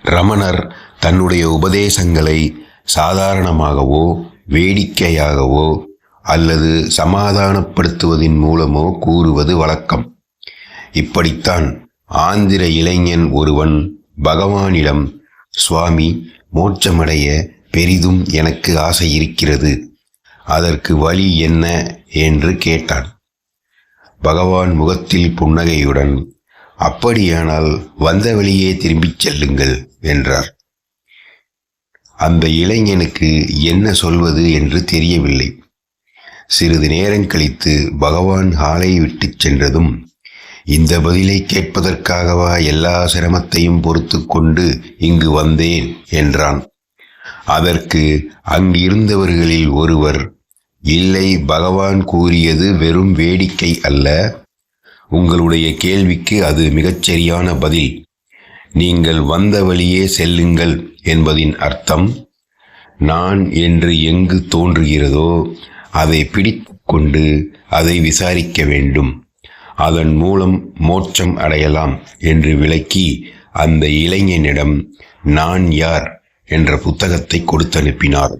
ரமணர் தன்னுடைய உபதேசங்களை சாதாரணமாகவோ வேடிக்கையாகவோ அல்லது சமாதானப்படுத்துவதின் மூலமோ கூறுவது வழக்கம். இப்படித்தான் ஆந்திர இளைஞன் ஒருவன் பகவானிடம், சுவாமி, மோட்சமடைய பெரிதும் எனக்கு ஆசை இருக்கிறது, அதற்கு வழி என்ன என்று கேட்டான். பகவான் முகத்தில் புன்னகையுடன், அப்படியானால் வந்த வழியே திரும்பிச் செல்லுங்கள் என்றார். அந்த இளைஞனுக்கு என்ன சொல்வது என்று தெரியவில்லை. சிறிது நேரம் கழித்து பகவான் ஹாலை விட்டு சென்றதும், இந்த பதிலை கேட்பதற்காகவா எல்லா சிரமத்தையும் பொறுத்து கொண்டு இங்கு வந்தேன் என்றான். அதற்கு அங்கிருந்தவர்களில் ஒருவர், இல்லை, பகவான் கூறியது வெறும் வேடிக்கை அல்ல, உங்களுடைய கேள்விக்கு அது மிகச்சரியான பதில். நீங்கள் வந்த வழியே செல்லுங்கள் என்பதின் அர்த்தம், நான் என்று எங்கு தோன்றுகிறதோ அதை பிடித்து கொண்டு அதை விசாரிக்க வேண்டும், அதன் மூலம் மோட்சம் அடையலாம் என்று விளக்கி அந்த இளைஞனிடம் நான் யார் என்ற புத்தகத்தை கொடுத்து அனுப்பினார்.